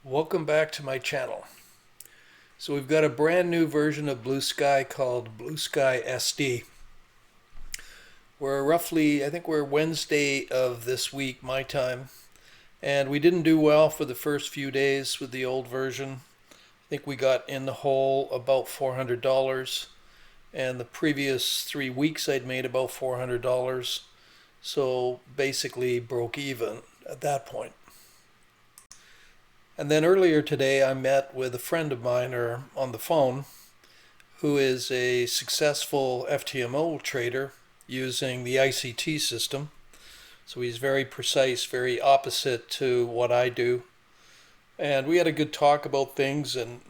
Welcome back to my channel. So we've got a brand new version of Blue Sky called Blue Sky SD. We're roughly, I think we're Wednesday of this week, my time, and we didn't do well for the first few days with the old version. I think we got in the hole about $400, and the previous 3 weeks I'd made about $400, so basically broke even at that point. And then earlier today, I met with a friend of mine or on the phone who is a successful FTMO trader using the ICT system. So he's very precise, very opposite to what I do. And we had a good talk about things and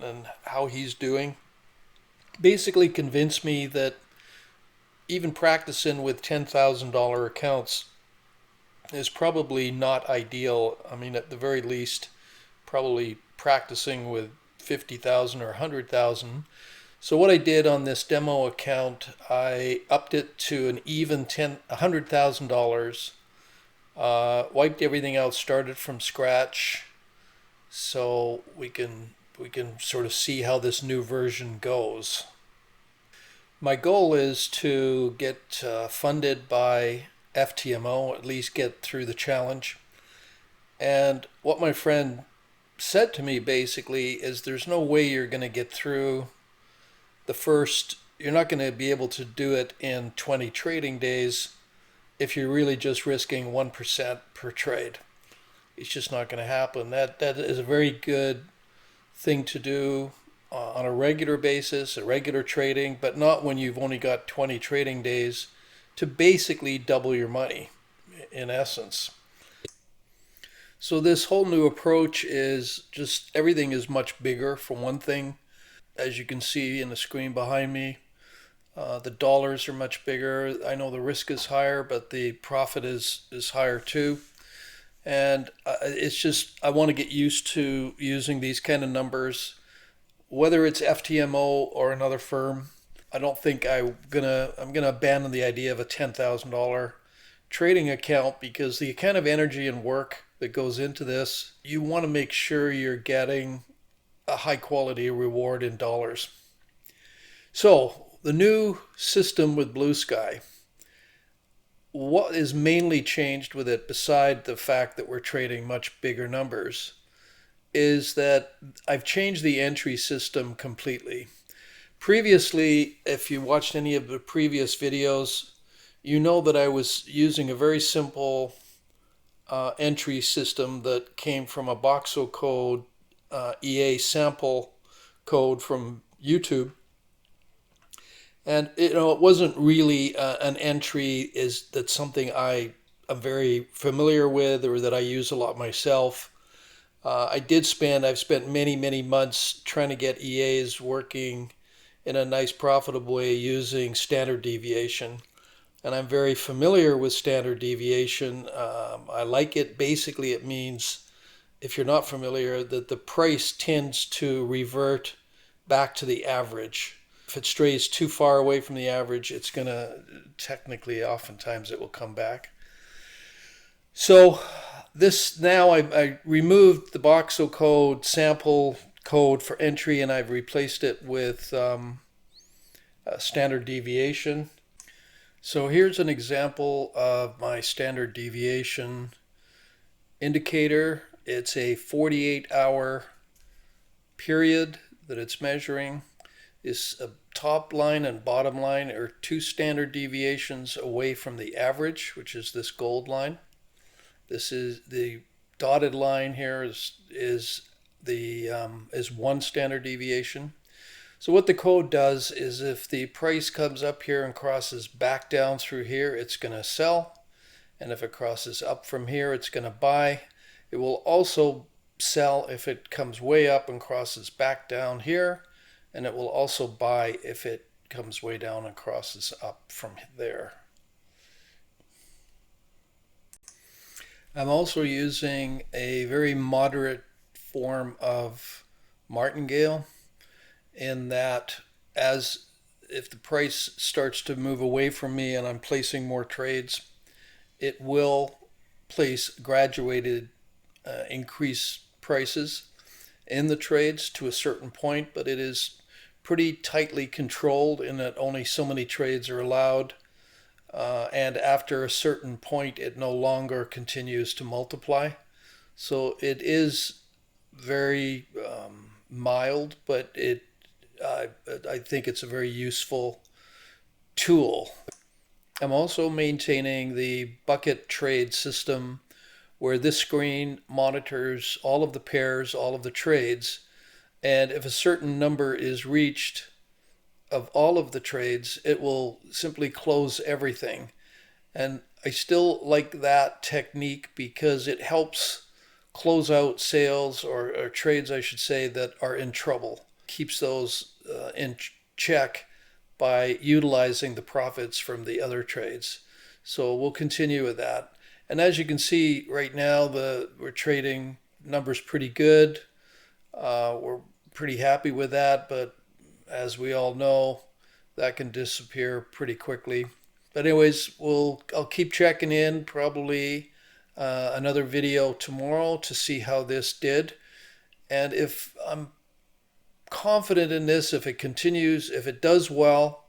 how he's doing. Basically convinced me that even practicing with $10,000 accounts is probably not ideal. I mean, at the very least, probably practicing with 50,000 or 100,000. So what I did on this demo account, I upped it to an even $100,000, wiped everything out, started from scratch, so we can sort of see how this new version goes. My goal is to get funded by FTMO, at least get through the challenge. And what my friend said to me basically is there's no way you're going to get through the first, you're not going to be able to do it in 20 trading days if you're really just risking 1% per trade. It's just not going to happen. That is a very good thing to do on a regular basis, a regular trading, but not when you've only got 20 trading days to basically double your money in essence. So this whole new approach is just everything is much bigger for one thing. As you can see in the screen behind me, the dollars are much bigger. I know the risk is higher, but the profit is higher too. And it's just, I want to get used to using these kind of numbers, whether it's FTMO or another firm. I don't think I'm gonna abandon the idea of a $10,000 trading account because the kind of energy and work that goes into this, you want to make sure you're getting a high quality reward in dollars. So the new system with Blue Sky, what is mainly changed with it, beside the fact that we're trading much bigger numbers, is that I've changed the entry system completely. Previously, if you watched any of the previous videos, you know that I was using a very simple entry system that came from a Boxxocode EA sample code from YouTube. And it wasn't really an entry that's something I'm very familiar with or that I use a lot myself. I've spent many months trying to get EAs working in a nice profitable way using standard deviation. And I'm very familiar with standard deviation. I like it. Basically, it means, if you're not familiar, that the price tends to revert back to the average. If it strays too far away from the average, it's going to, technically, oftentimes it will come back. So this now, I removed the Boxxocode sample code for entry and I've replaced it with standard deviation. So here's an example of my standard deviation indicator. It's a 48-hour period that it's measuring. This top line and bottom line are two standard deviations away from the average, which is this gold line. This is the dotted line here is one standard deviation. So what the code does is if the price comes up here and crosses back down through here, it's going to sell. And if it crosses up from here, it's going to buy. It will also sell if it comes way up and crosses back down here. And it will also buy if it comes way down and crosses up from there. I'm also using a very moderate form of martingale, in that as if the price starts to move away from me and I'm placing more trades, it will place graduated increase prices. in the trades to a certain point, but it is pretty tightly controlled in that only so many trades are allowed. And after a certain point, it no longer continues to multiply. So it is very mild, but I think it's a very useful tool. I'm also maintaining the bucket trade system where this screen monitors all of the pairs, all of the trades, and if a certain number is reached of all of the trades, it will simply close everything. And I still like that technique because it helps close out sales or trades, I should say, that are in trouble. Keeps those in check by utilizing the profits from the other trades. So we'll continue with that. And as you can see right now, we're trading numbers pretty good. We're pretty happy with that, but as we all know, that can disappear pretty quickly. But anyways, I'll keep checking in, probably another video tomorrow to see how this did. And if I'm confident in this, if it continues, if it does well,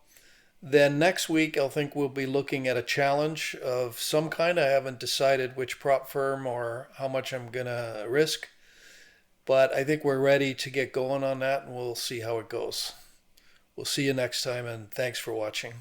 then next week I think we'll be looking at a challenge of some kind. I haven't decided which prop firm or how much I'm gonna risk, but I think we're ready to get going on that, and we'll see how it goes. We'll see you next time, and thanks for watching.